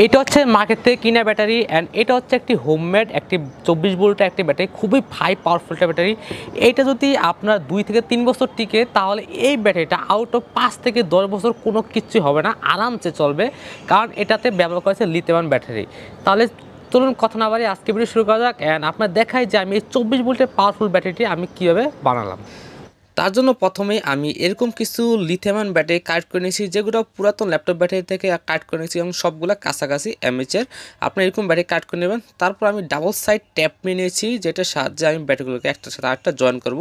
এটা হচ্ছে মার্কেট থেকে কিনা ব্যাটারি অ্যান্ড এটা হচ্ছে একটি হোমমেড একটি 24 ভোল্টের একটি ব্যাটারি, খুবই হাই পাওয়ারফুলটা ব্যাটারি। এইটা যদি আপনার 2 থেকে 3 বছর টিকে তাহলে এই ব্যাটারিটা আউট অফ 5 থেকে 10 বছর কোনো কিছুই হবে না, আরামসে চলবে, কারণ এটাতে ব্যবহার করেছে লিথিয়াম ব্যাটারি। তাহলে চলুন কথা না বাড়ি আজকে ভিডিও শুরু করা যাক অ্যান্ড আপনার দেখাই যে আমি এই 24 ভোল্টের পাওয়ারফুল ব্যাটারিটি আমি কীভাবে বানালাম। তার জন্য প্রথমেই আমি এরকম কিছু লিথিয়াম ব্যাটারি কালেক্ট করে নিয়েছি, যেগুলো পুরাতন ল্যাপটপ ব্যাটারি থেকে কালেক্ট করে নিয়েছি এবং সবগুলো কাছাকাছি এমএচের। আপনি এরকম ব্যাটারি কালেক্ট করে নেবেন। তারপর আমি ডাবল সাইড ট্যাপ নিয়ে নিয়েছি, যেটার সাহায্যে আমি ব্যাটারিগুলোকে একটার সাথে আরেকটা জয়েন করব।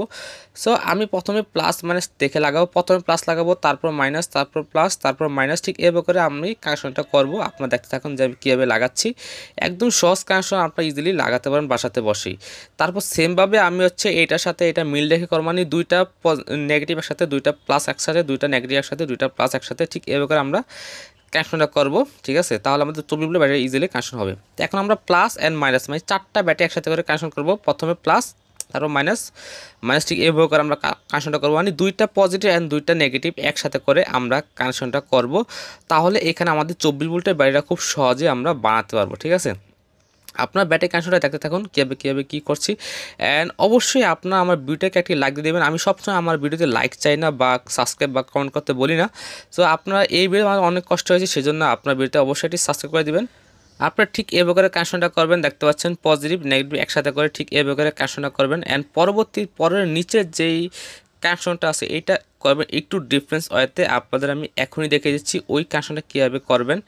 সো আমি প্রথমে প্লাস মাইনাস দেখে লাগাবো, প্রথমে প্লাস লাগাবো, তারপর মাইনাস, তারপর প্লাস, তারপর মাইনাস, ঠিক এভাবে করে আমি কানেকশনটা করব। আপনারা দেখতে থাকুন যে আমি কীভাবে লাগাচ্ছি। একদম সহজ কানেকশন, আপনারা ইজিলি লাগাতে পারেন বাসাতে বসেই। তারপর সেমভাবে আমি হচ্ছে এটার সাথে এটা মিল রেখে করব, মানে দুইটা নেগেটিভ একসাথে, দুইটা প্লাস একসাথে, দুইটা নেগেটিভ একসাথে, দুইটা প্লাস একসাথে, ঠিক এভাবে করে আমরা কানেকশনটা করব। ঠিক আছে, তাহলে আমাদের 24 ভোল্টের ব্যাটারি ইজিলি কানেকশন হবে। এখন আমরা প্লাস অ্যান্ড মাইনাস মানে চারটা ব্যাটারি একসাথে করে কানেকশন করব। প্রথমে প্লাস, তারপর মাইনাস, মাইনাস, ঠিক এভাবে করে আমরা কানেকশনটা করবো, মানে দুইটা পজিটিভ অ্যান্ড দুইটা নেগেটিভ একসাথে করে আমরা কানেকশনটা করব। তাহলে এখানে আমাদের 24 ভোল্টের ব্যাটারিটা খুব সহজে আমরা বানাতে পারবো। ঠিক আছে, আপনার ব্যাটারি কানেকশনটা দেখতে থাকুন কীভাবে কী করছি। অ্যান্ড অবশ্যই আপনার আমার ভিডিওটাকে একটি লাইক দিয়ে দেবেন। আমি সবসময় আমার ভিডিওতে লাইক চাই না বা সাবস্ক্রাইব বা কমেন্ট করতে বলি না। সো আপনারা এই ভিডিও আমার অনেক কষ্ট হয়েছে, সেজন্য আপনার ভিডিওটা অবশ্যই একটি সাবস্ক্রাইব করে দেবেন। আপনারা ঠিক এভাবে করে কানেকশনটা করবেন, দেখতে পাচ্ছেন পজিটিভ নেগেটিভ একসাথে করে ঠিক এভাবে করে কানেকশনটা করবেন। অ্যান্ড পরের নিচের যেই কানেকশনটা আছে এইটা করবেন একটু ডিফারেন্স ওয়েতে। আপনাদের আমি এখনই দেখে দিচ্ছি ওই কানেকশনটা কীভাবে করবেন।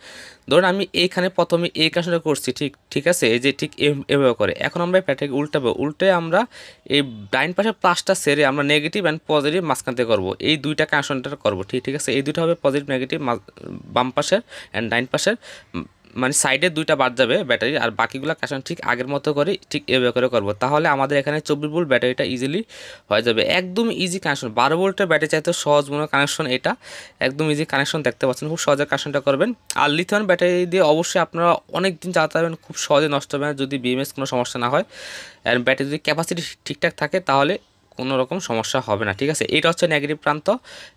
ধরুন আমি এইখানে প্রথমে এই কানেকশনটা করছি, ঠিক আছে, এই যে ঠিক এভাবে করে। এখন আমরা প্যাটাকে উল্টে আমরা এই ডাইন পাশে প্লাসটা সেরে আমরা নেগেটিভ অ্যান্ড পজিটিভ মাঝখান থেকে করবো, এই দুইটা কানেকশনটা করবো। ঠিক আছে, এই দুটো হবে পজিটিভ নেগেটিভ, বাম পাশের অ্যান্ড ডাইন পাশের, মানে সাইডে দুইটা বাদ যাবে ব্যাটারি, আর বাকিগুলো কানেকশন ঠিক আগের মতো করে ঠিক এভাবে করে করবো। তাহলে আমাদের এখানে 24 ভোল্ট ব্যাটারিটা ইজিলি হয়ে যাবে। একদম ইজি কানেকশন, 12 ভোল্টের ব্যাটারি চাইতে সহজ মনে কানেকশন এটা, একদম ইজি কানেকশন, দেখতে পাচ্ছেন খুব সহজে কানেকশনটা করবেন। আর লিথিয়াম ব্যাটারি দিয়ে অবশ্যই আপনারা অনেক দিন চালাতে পারবেন, খুব সহজে নষ্ট হবে না যদি বিএমএস কোনো সমস্যা না হয়। আর ব্যাটারি যদি ক্যাপাসিটি ঠিকঠাক থাকে তাহলে কোনো রকম সমস্যা হবে না। ঠিক আছে, এটা হচ্ছে নেগেটিভ প্রান্ত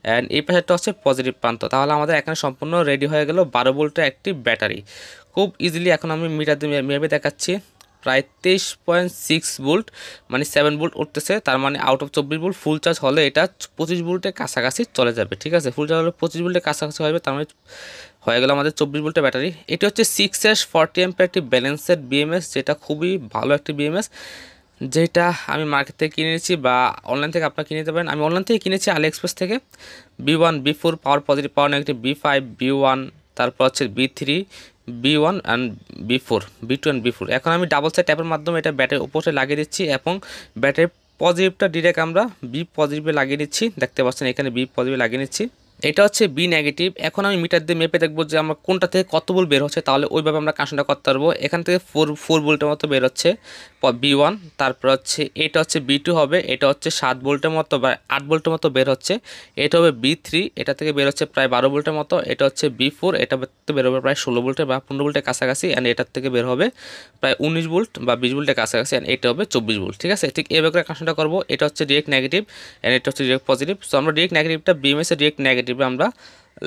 অ্যান্ড এই পাশেরটা হচ্ছে পজিটিভ প্রান্ত। তাহলে আমাদের এখানে সম্পূর্ণ রেডি হয়ে গেল 12 ভোল্টের একটি ব্যাটারি খুব ইজিলি। এখন আমি মিটার দিয়ে মেপে দেখাচ্ছি, প্রায় 23.6 ভোল্ট, মানে 7 ভোল্ট উঠতেছে। তার মানে out of 24 volt full charge হলে এটা 25 ভোল্টের কাছাকাছি চলে যাবে। ঠিক আছে, ফুল চার্জ হলে 25 ভোল্টের কাছাকাছি হবে, তার মানে হয়ে গেল আমাদের 24 ভোল্টের ব্যাটারি। এটি হচ্ছে 6S 40 অ্যাম্পের একটি ব্যালেন্সেড বিএমএস, যেটা খুবই ভালো একটি বিএমএস, যেটা আমি মার্কেট থেকে কিনে নিয়েছি বা অনলাইন থেকে আপনারা কিনে নিতে পারেন। আমি অনলাইন থেকে কিনেছি আলিএক্সপ্রেস থেকে। B1 B4 পাওয়ার পজিটিভ পাওয়ার নেগেটিভ, B5 B1, তারপর হচ্ছে B3 B1 and B4 B2 and B4। এখন আমি ডাবল সাইড ট্যাপের মাধ্যমে এটা ব্যাটারির উপরে লাগিয়ে দিচ্ছি এবং ব্যাটারির পজিটিভটা ডিরেক্ট আমরা বি পজিটিভে লাগিয়ে দিচ্ছি, দেখতে পাচ্ছেন এখানে বি পজিটিভে লাগিয়ে নিচ্ছি। এটা হচ্ছে বি নেগেটিভ। এখন আমি মিটার দিয়ে মেপে দেখবো যে আমরা কোনটা থেকে কত ভোল্ট বের হচ্ছে, তাহলে ওইভাবে আমরা কানেকশনটা করতে পারবো। এখান থেকে 4 ভোল্টের মতো বের হচ্ছে B1, তারপর হচ্ছে এটা হচ্ছে B2 হবে, এটা হচ্ছে 7 ভোল্টের মতো বা 8 ভোল্টের মতো বের হচ্ছে। এটা হবে B3, এটা থেকে বের হচ্ছে প্রায় 12 ভোল্টের মতো। এটা হচ্ছে B4, এটা থেকে বের হবে প্রায় 16 ভোল্টের বা 15 ভোল্টের কাছাকাছি। অ্যান্ড এটার থেকে বের হবে প্রায় 19 ভোল্ট বা 20 ভোল্টের কাছাকাছি। অ্যান্ড এটা হবে 24 ভোল্ট। ঠিক আছে, ঠিক এইভাবে করে কানেকশনটা করবো। এটা হচ্ছে ডিরেক্ট নেগেটিভ অ্যান্ড এটা হচ্ছে ডিরেক্ট পজিটিভ। সো আমরা ডিরেক্ট নেগেটিভটা বিএমএসের ডিরেক্ট নেগেটিভে আমরা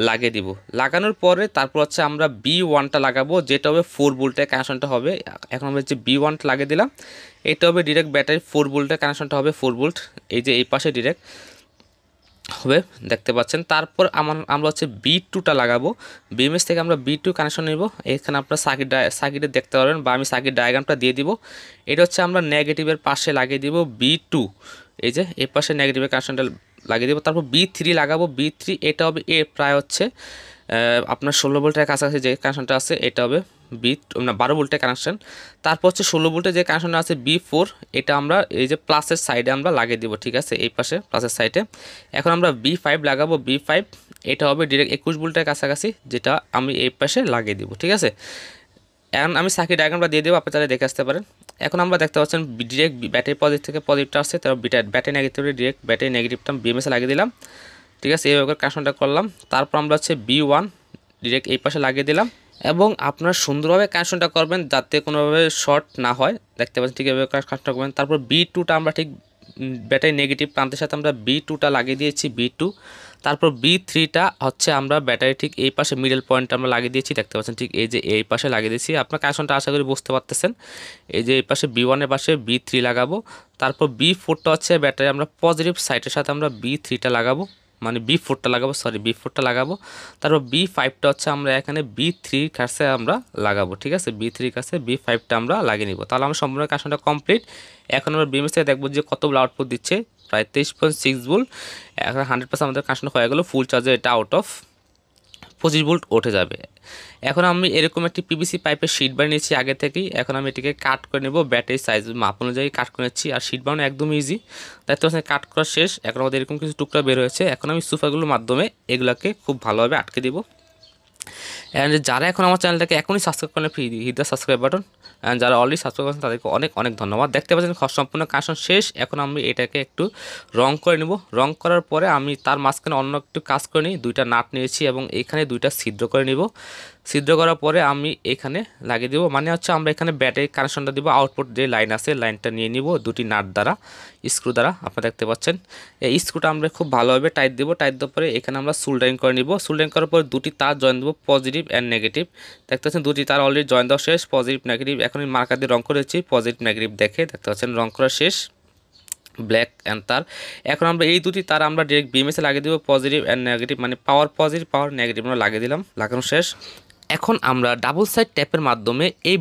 লাগিয়ে দিব। লাগানোর পরে তারপর হচ্ছে আমরা B1টা লাগাবো, যেটা হবে 4 ভোল্টের কানেকশনটা হবে। এখন আমরা হচ্ছে B1টা লাগিয়ে দিলাম, এটা হবে ডিরেক্ট ব্যাটারি 4 ভোল্টের কানেকশনটা হবে 4 ভোল্ট, এই যে এই পাশে ডিরেক্ট হবে, দেখতে পাচ্ছেন। তারপর আমরা হচ্ছে B2টা লাগাবো, বিএমএস থেকে আমরা B2 কানেকশন নেব। এখানে আপনার সার্কিটে দেখতে পারবেন বা আমি সার্কিট ডায়াগ্রামটা দিয়ে দিব। এটা হচ্ছে আমরা নেগেটিভের পাশে লাগিয়ে দিব B2, এই যে এই পাশে নেগেটিভের কানেকশনটা লাগিয়ে দেবো। তারপর B3 লাগাবো, B3 এটা হবে প্রায় হচ্ছে আপনার 16 ভোল্টের কাছাকাছি যে কানেকশনটা আছে, এটা হবে 12 ভোল্টের কানেকশন। তারপর হচ্ছে 16 ভোল্টের যে কানেকশনটা আছে B4, এটা আমরা এই যে প্লাসের সাইডে আমরা লাগিয়ে দিব। ঠিক আছে, এই পাশে প্লাসের সাইডে। এখন আমরা B5 লাগাবো, B5 এটা হবে ডিরেক্ট 21 ভোল্টের কাছাকাছি, যেটা আমি এই পাশে লাগিয়ে দিব। ঠিক আছে, এখন আমি সার্কিট ডায়াগ্রামটা দিয়ে দেবো, আপনারা দেখে আসতে পারেন। এখন আমরা দেখতে পাচ্ছেন ডিরেক্ট ব্যাটারি পজিটিভ থেকে পজিটিভটা আসছে, তারপর ব্যাটারি নেগেটিভ ডিরেক্ট ব্যাটারি নেগেটিভটা বিএমএসে লাগিয়ে দিলাম। ঠিক আছে, এইভাবে কানেকশনটা করলাম। তারপর আমরা হচ্ছে B1 ডিরেক্ট এই পাশে লাগিয়ে দিলাম এবং আপনারা সুন্দরভাবে কানেকশনটা করবেন যাতে কোনোভাবে শর্ট না হয়, দেখতে পাচ্ছেন ঠিক এভাবে কানেকশনটা করবেন। তারপর B2টা আমরা ঠিক ব্যাটারি নেগেটিভ প্রান্তের সাথে আমরা B2টা লাগিয়ে দিয়েছি, B2। তারপর B3টা হচ্ছে আমরা ব্যাটারি ঠিক এই পাশে মিডল পয়েন্ট আমরা লাগিয়ে দিয়েছি, দেখতে পাচ্ছেন ঠিক এই যে এই পাশে লাগিয়ে দিয়েছি। আপনার কানেকশনটা আশা করি বুঝতে পারতেছেন। এই যে এই পাশে B1-এর পাশে B3 লাগাবো। তারপর B4টা হচ্ছে ব্যাটারি আমরা পজিটিভ সাইডের সাথে আমরা B3টা লাগাবো, মানে B4টা লাগাবো, সরি B4টা লাগাবো। তারপর B5টা হচ্ছে আমরা এখানে B3 কাছে আমরা লাগাবো, ঠিক আছে, B3 কাছে B5টা আমরা লাগিয়ে নিব। তাহলে আমরা সম্পূর্ণ কানেকশনটা কমপ্লিট। এখন আমরা BMS থেকে দেখবো যে কতগুলো আউটপুট দিচ্ছে, প্রায় 23.6 ভোল্ট। এখন 100% আমাদের কানেকশন হয়ে গেল। ফুল চার্জে এটা আউট অফ 25 ভোল্ট উঠে যাবে। এখন আমি এরকম একটি পিভিসি পাইপের শিট বানিয়ে নিয়েছি আগে থেকেই। এখন আমি এটিকে কাট করে নেব, ব্যাটারি সাইজ মাপ অনুযায়ী কাট করে নিচ্ছি। আর শিট বানানো একদম ইজি, দেখতে পাচ্ছেন কাট করা শেষ। এখন আমাদের এরকম কিছু টুকরা বের হয়েছে। এখন আমি সুফাগুলোর মাধ্যমে এগুলোকে খুব ভালোভাবে আটকে দেবো। অ্যান্ড যারা এখন আমার চ্যানেলটাকে এখনই সাবস্ক্রাইব করেন, hit the subscribe button. And যারা অলরেডি সাবস্ক্রাইব করেছেন তাদেরকে অনেক অনেক ধন্যবাদ। দেখতে পাচ্ছেন সম্পূর্ণ কানেকশন শেষ। এখন আমি এটাকে একটু রং করে নেব। রং করার পরে আমি তার মাঝখানে অন্য একটু কাজ করে নিই। দুইটা নাট নিয়েছি এবং এখানে দুইটা ছিদ্র করে নিব। ছিদ্র করার পরে আমি এখানে লাগিয়ে দেবো, মানে হচ্ছে আমরা এখানে ব্যাটারি কানেকশনটা দিব। আউটপুট যে লাইন আছে লাইনটা নিয়ে নিব দুটি নাট দ্বারা, স্ক্রু দ্বারা। আপনারা দেখতে পাচ্ছেন এই স্ক্রুটা আমরা খুব ভালোভাবে টাইট দেবো। টাইট দেওয়ার পরে এখানে আমরা সোল্ডারিং করে নিব। সোল্ডারিং করার পরে দুটি তার জয়েন দেবো, পজিটিভ অ্যান্ড নেগেটিভ। দেখতে পাচ্ছেন দুটি তার অলরেডি জয়েন দেওয়া শেষ, পজিটিভ নেগেটিভ। এখন আমি মার্কার দিয়ে রং করেছি পজিটিভ নেগেটিভ দেখে, দেখতে পাচ্ছেন রং করা শেষ, ব্ল্যাক অ্যান্ড তার। এখন আমরা এই দুটি তার আমরা ডিরেক্ট BMS-এ লাগিয়ে দেবো, পজিটিভ অ্যান্ড নেগেটিভ, মানে পাওয়ার পজিটিভ পাওয়ার নেগেটিভ আমরা লাগিয়ে দিলাম, লাগানো শেষ। এখন আমরা ডাবল সাইড ট্যাপের মাধ্যমে এই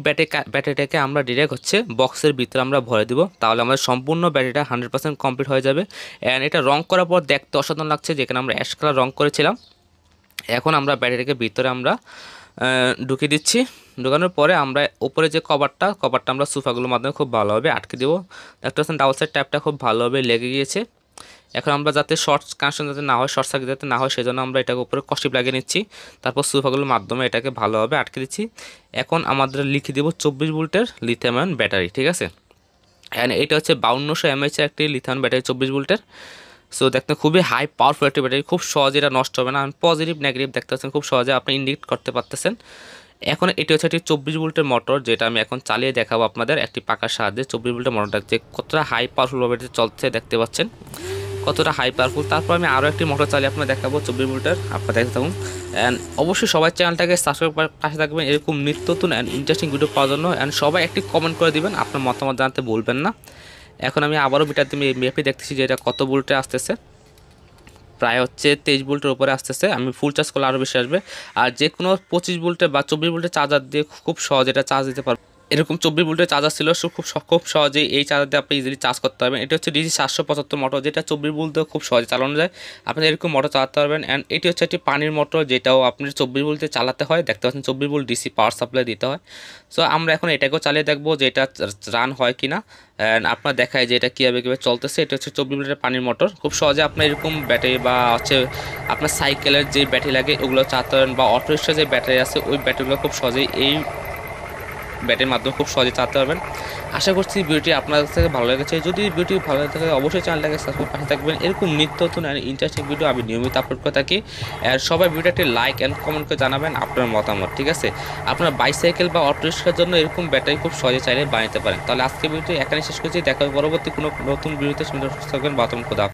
ব্যাটারিটাকে আমরা ডিরেক্ট হচ্ছে বক্সের ভিতরে আমরা ভরে দেবো। তাহলে আমাদের সম্পূর্ণ ব্যাটারিটা 100% কমপ্লিট হয়ে যাবে। অ্যান্ড এটা রং করার পর দেখতে অসাধারণ লাগছে, যেখানে আমরা অ্যাশ কালার রং করেছিলাম। এখন আমরা ব্যাটারিটাকে ভিতরে আমরা ঢুকিয়ে দিচ্ছি। ঢুকানোর পরে আমরা উপরে যে কভারটা আমরা সোফাগুলোর মাধ্যমে খুব ভালোভাবে আটকে দেবো। দেখতে পাচ্ছেন ডাবল সাইড ট্যাপটা খুব ভালোভাবে লেগে গিয়েছে। এখন আমরা যাতে শর্ট কানেকশন যাতে না হয়, শর্ট সার্কিট যাতে না হয়, সেজন্য আমরা এটাকে উপরে কষ্টিপ লাগিয়ে নিচ্ছি। তারপর সোফাগুলোর মাধ্যমে এটাকে ভালোভাবে আটকে দিচ্ছি। এখন আমাদের লিখে দেবো 24 ভোল্টের লিথিয়াম আয়ন ব্যাটারি, ঠিক আছে। অ্যান্ড এটা হচ্ছে 5200 mAh একটি লিথিয়াম ব্যাটারি 24 ভোল্টের। সো দেখতে খুবই হাই পাওয়ারফুল একটি ব্যাটারি, খুব সহজে এটা নষ্ট হবে না। পজিটিভ নেগেটিভ দেখতে পাচ্ছেন খুব সহজে আপনি ইন্ডিকেট করতে পারতেছেন। এখন এটি হচ্ছে একটি 24 ভোল্টের মোটর, যেটা আমি এখন চালিয়ে দেখাবো আপনাদের একটি পাকার সাহায্যে। 24 ভোল্টের মোটরটা যে কতটা হাই পাওয়ারফুলভাবে চলছে দেখতে পাচ্ছেন, কতটা হাই পাওয়ারফুল। তারপর আমি আরও একটি মোটর চালিয়ে আপনাদের দেখাবো 24 ভোল্টের, আপনারা দেখতে থাকুন। অ্যান্ড অবশ্যই সবাই চ্যানেলটাকে সাবস্ক্রাইব করে পাশে থাকবেন এরকম নিত্য নতুন অ্যান্ড ইন্টারেস্টিং ভিডিও পাওয়ার জন্য। অ্যান্ড সবাই একটি কমেন্ট করে দিবেন, আপনার মতামত জানাতে ভুলবেন না। এখন আমি আবারও ভিটাতে মেপে দেখতেছি যে এটা কত ভোল্টে আসতেছে। প্রায় হচ্ছে 23 ভোল্টের উপরে আসতেছে। আমি ফুল চার্জ করলে আরও বেশি আসবে। আর যে কোনো 25 ভোল্টের বা 24 ভোল্টের চার্জার দিয়ে খুব সহজে এটা চার্জ দিতে পারবো। এরকম 24 ভোল্টের চার্জার ছিল, খুব সহজেই এই চার্জার দিয়ে আপনি ইজিলি চার্জ করতে পারবেন। এটা হচ্ছে DC 775 মোটর, যেটা 24 ভোল্ট দিয়ে খুব সহজে চালানো যায়। আপনি এরকম মোটর চালাতে পারবেন। অ্যান্ড এটি হচ্ছে একটি পানির মোটর, যেটাও আপনি 24 ভোল্টে চালাতে হয়। দেখতে পাচ্ছেন 24 ভোল্ট DC পাওয়ার সাপ্লাই দিতে হয়। সো আমরা এখন এটাকেও চালিয়ে দেখবো যে এটা রান হয় কি না। অ্যান্ড আপনার দেখায় যে এটা কীভাবে চলতেছে। এটা হচ্ছে 24 ভোল্টের পানির মোটর। খুব সহজে আপনার এরকম ব্যাটারি বা হচ্ছে আপনার সাইকেলের যে ব্যাটারি লাগে ওগুলো চালাতে পারেন, বা অটো রিক্সার যে ব্যাটারি আছে ওই ব্যাটারিগুলো খুব সহজেই এই ব্যাটারির মাধ্যমে খুব সহজে চালাতে পারবেন। আশা করছি ভিডিওটি আপনাদের থেকে ভালো লেগেছে। যদি ভিডিওটি ভালো লাগে থাকে অবশ্যই চ্যানেলটাকে সাবস্ক্রাইব পাশে থাকবেন। এরকম নিত্য নতুন আর ইন্টারেস্টিং ভিডিও আমি নিয়মিত আপলোড করে থাকি। আর সবাই ভিডিওটি লাইক অ্যান্ড কমেন্ট করে জানাবেন আপনার মতামত, ঠিক আছে। আপনার বাইসাইকেল বা অটো রিক্সার জন্য এরকম ব্যাটারি খুব সহজে চাইলে বানাতে পারেন। তাহলে আজকে ভিডিওটি এখানে শেষ করছি। দেখা হবে পরবর্তী কোনো নতুন ভিডিওতে। সুন্দর থাকবেন। বাতম খোদা।